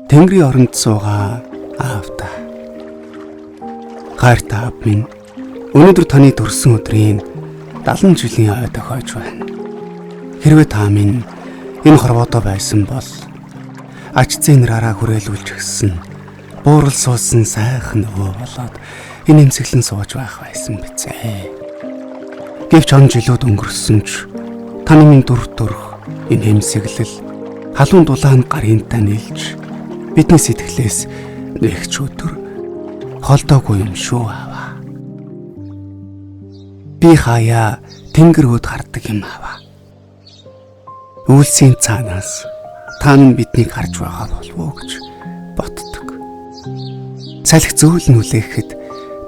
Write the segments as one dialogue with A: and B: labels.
A: Тэнгэрийн оронд суугаа аавда. Хайртай аав минь, өнөөдөр таны төрсөн өдрийн 70 жилийн ой тохиож байна. Хэрвээ та минь энэ хорвоодоо байсан бол ачцын нэраараа хүрээлүүлж гисэн буурал суусан сайхан өвөө болоод энэ эмсэглэн сууж байх байсан бицээ. Гэвч он жилүүд өнгөрсөн ч таны минь дүр төрх энэ эмсэглэл халуун дулаанд гарынтаа нийлж бидний сэтгэлээс нэгч өдөр холдоогүй юм шүү аава. Би хаяа тэнгэр өд хардаг юм аава. Үйлсийн цаанаас та минь биднийг харж байгаа болов уу гэж боддог. Салхи зөөлн үлээхэд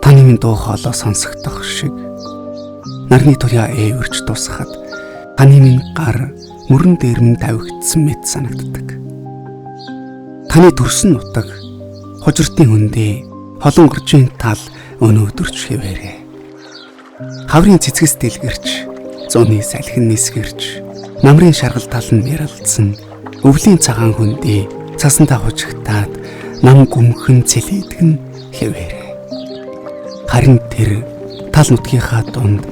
A: таны минь дуу хоолой сонсогдох шиг нарны туяа ээвэрч тусахад таны минь гар мөрөн дээр минь тавигдсан мэт санагддаг. Таны төрсөн нутаг хожиртын хөндөө холон горжийн тал өнөөдөрч хэвээрээ. Хаврын цэцгэс дэлгэрч зуны салхин нисгэрч намрын шаргал тал нь мэрэлдсэн өвлийн цагаан хөндөө цасантаа хужигтаад нам гүмхэн цэлэдгэн хэвээрээ. Харин тэр тал нутгийнхаа дунд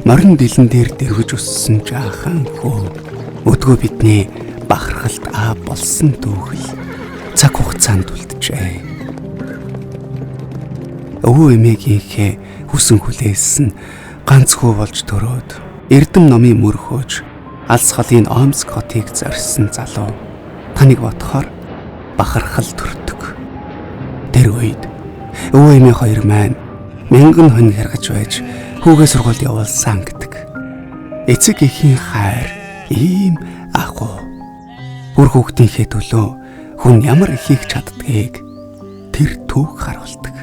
A: морин дэлэн дээр дэрвэж өссөн жаахан хөө өдгөө бидний бахархалт аав болсон түүхэл цаг хугацаанд үлджээ. Өвөө эмээгийнхээ хүсэн хүлээсэн ганц хүү болж төрөөд эрдэм номын мөрхөөж алс холын Омск хотыг зорьсон залуу таныг бодохоор бахархал төрдөг. Тэр үед өвөө эмээ хоёр маань мянган хонь хэргэж байж хүүгээ сургуульд явуулсан гэдэг. Эцэг эхийн хайр ийм агуу. Бүр хүүхдийнхээ төлөө хүн ямар их хийх чаддгийг тэр түүх харуулдаг.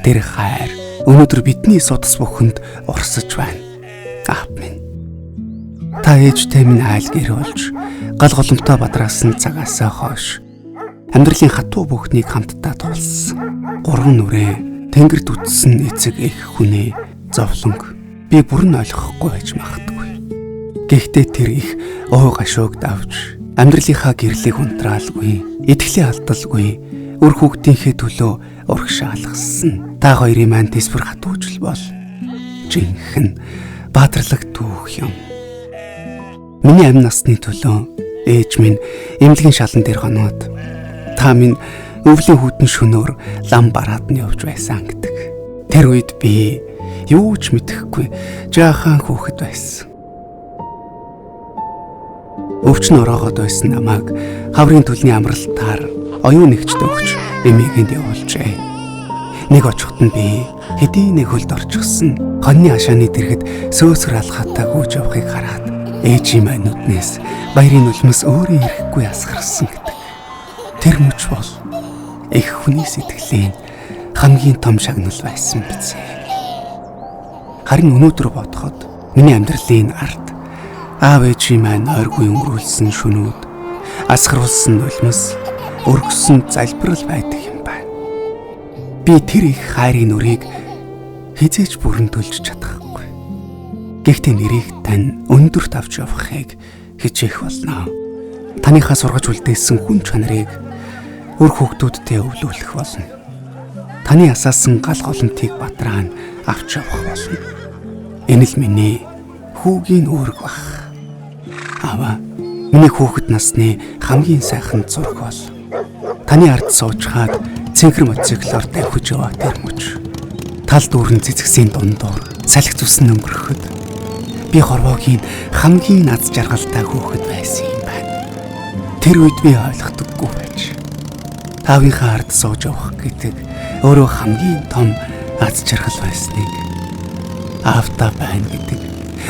A: Тэр хайр өнөөдөр бидний судас бүхэнд урсаж байна. Аав минь. Та ээжтэй минь айл гэр болж гал голомтой бадраасан цагаасаа хойш амьдралын хатуу бүхнийг хамтдаа тулсан. Гурван нүрээ тэнгэрт үтсэн эцэг их хүнээ зовлонг би бүрэн ойлгохгүй байж магадгүй. Гэхдээ тэр их уу гашууг давж амьдралынхаа гэрлийг унтраалгүй, итгэлийн алдалгүй, өр хүүхдийнхээ төлөө урагшаалгасан. Та хоёрын маань тэсвэр хатуужл бол жинхэнэ баатарлаг түүх юм. Миний амь насны төлөө ээж минь эмнэлгийн шалан дээр хоноод та минь өвлийн хүтэн шөнөөр лам бараад нь явж байсан гэдэг. Тэр үед би юу ч мэдэхгүй жаахан хүүхэд байсан. Өвчин ороогоод байсан намайг хаврын төлний амралтаар оюун нэгчд өгч эмээгэнд явуулжээ. Нэг очихт нь би хэдийн нэг хөлд орчихсон хоньны хашааны дэргэд сөөсөр алхатаа гүйж явахыг хараад ээжийн маань нүднээс баярын нулимс өөрийн ирэхгүй асгарсан гэдэг. Тэр мөч бол их хүний сэтгэлийн хамгийн том шагнал байсан биз. Харин өнөөдөр бодоход миний амьдралын ард аав ээжийн маань ойргүй өнгөрүүлсэн шөнүүд, асгаруулсан нулимс, өргөсөн залбирал байдаг юм байна. Би тэр их хайрын нүрийг хизээж бүрэн төлж чадахгүй. Гэхдээ нэрийг тань өндөрт авч явахыг хичээх болно. Таныхаа сургаж үлдээсэн хүн чанарыг өр хүүхдүүдтэй өвлүүлэх болно. Таны асаасан гал голомтыг батраан авч явах болно. Энэ л миний хүүгийн үүрэг баг. Аваа, миний хүүхэд насны хамгийн сайхан зураг бол таны ард суужгаад цэнхэр мотоциклоор давхиж яваа тэр мөч. Тал дүүрэн цэцгсийн дундуур салхи зүсэн өнгөрөхөд би хорвоогийн хамгийн аз жаргалтай хүүхэд байсан юм байна. Тэр үед би ойлгодоггүй байж аавынхаа ард сууж явах гэдэг өөрөө хамгийн том аз жаргал байсныг, аавтаа байна гэдэг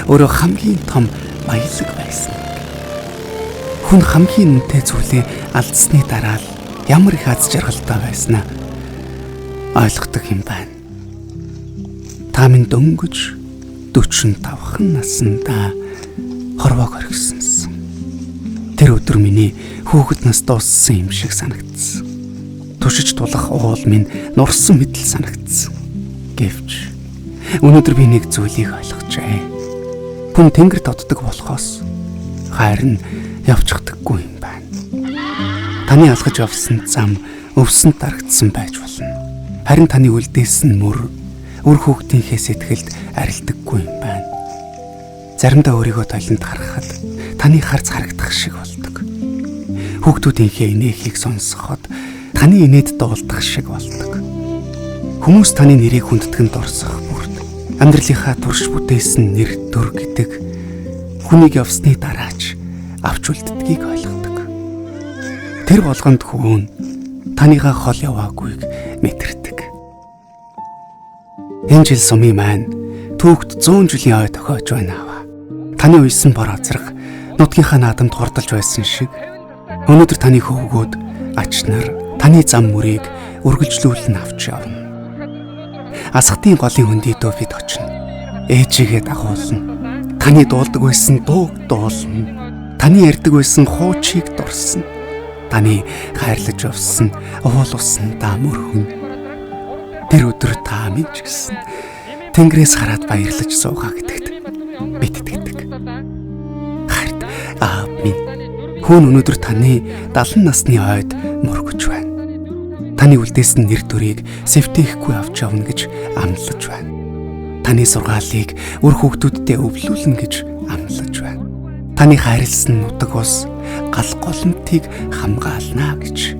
A: өөрөө хамгийн том баялаг байсан. Хүн хамгийн үнэтэй зүйлээ алдсны дараа л ямар их аз жаргалтай байснаа ойлгодог юм байна. Та минь дөнгөж 45 наснда хорвоог орхисонсон. Тэр өдөр миний хүүхэд нас дууссан юм шиг санагдсан. Тушиж тулах уул минь нурсан мэтэл санагдсан. Гэвч өнөөдөр би нэг зүйлийг ойлгожээ. Хүн тэнгэрт оддог болохоос хайр нь явчихдаггүй юм байна. Таны алхаж явсан зам өвсөнд дарагдсан байж болно. Харин таны үлдээсэн мөр үр хүүхдийнхээ сэтгэлд арилдаггүй юм байна. Заримдаа өөрийгөө толинд харахад таны харц харагдах шиг болдог. Хүүхдүүдийнхээ инээхийг сонсоход таны инээд дуулдах шиг болдог. Хүмүүс таны нэрийг хүндэтгэнд орсох бүрд амьдралынхаа турш бүтээсэн нэр төр гэдэг хүнийг явсны дараач авч үлддгийг ойлгодог. Тэр болгонд хүн таныгаа хол яваагүйг мэдэрдэг. Энэ жил сумын маань түүхт 100 жилийн ой тохиож байна аваа. Таны уйсан бор азрах нутгийнхаа наадамд хордолж байсан шиг өнөөдөр таны хөвгүүд ач нар таны зам мөрийг үргэлжлүүлэн авч явна. Асхтын голын хөндөй дөөфид очино. Ээжигээ дагуулна. Таны дуулдаг байсан дууг дуулна. Таны ярьдаг байсан хуучийг дурсна. Таны хайрлаж явсан уул уснаа мөрхөн. Тэр өдөр та минь ч гэсэн Тэнгэрээс хараад баярлаж суугаа гэдэгт бид итгэдэг. Харт аав минь хүн өнөөдөр таны 70 насны ойд мөргөж байна. Таны үлдээсэн нэр төрийг сэвтээхгүй авч явна гэж амлаж байна. Таны сургаалыг үр хүүхдүүддээ өвлүүлнэ гэж амлаж байна. Таны хайрлсан нутаг ус гал голомтыг хамгаална гэж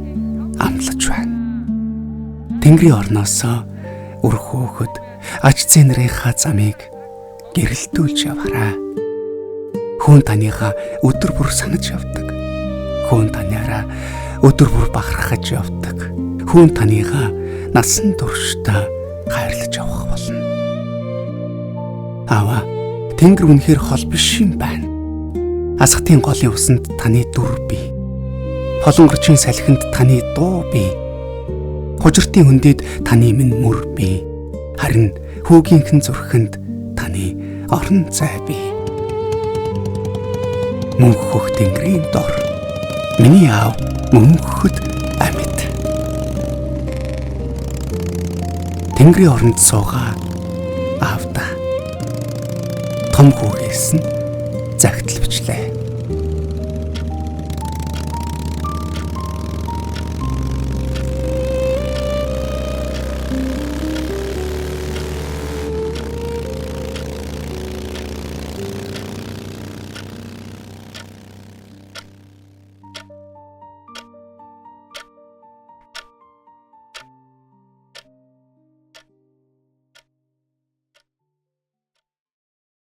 A: амлаж байна. Тэнгэрийн орноосоо үр хөөхөд ач зэнрийнхаа замыг гэрэлтүүлж яваарай. Хүн таныгаа өдөр бүр санаж явдаг. Хүн танаараа өдөр бүр бахархаж явдаг. Хүн таныгаа насан туршдаа хайрлаж явах болно. Аваа, Тэнгэр үнэхээр хол биш юм байна. Асхтын голын усанд таны дүр бий. Холонгорчийн салхинд таны дуу бий. Хужиртын хөндөд таны минь мөр бий. Харин хүүгийнхэн зүрхэнд таны орон зай бий. Мөнхөх Тэнгэрийн дор миний аав мөнхөд амьд. Тэнгэрийн оронд суугаа аавда. Том хүүгээс нь загтал бичлээ.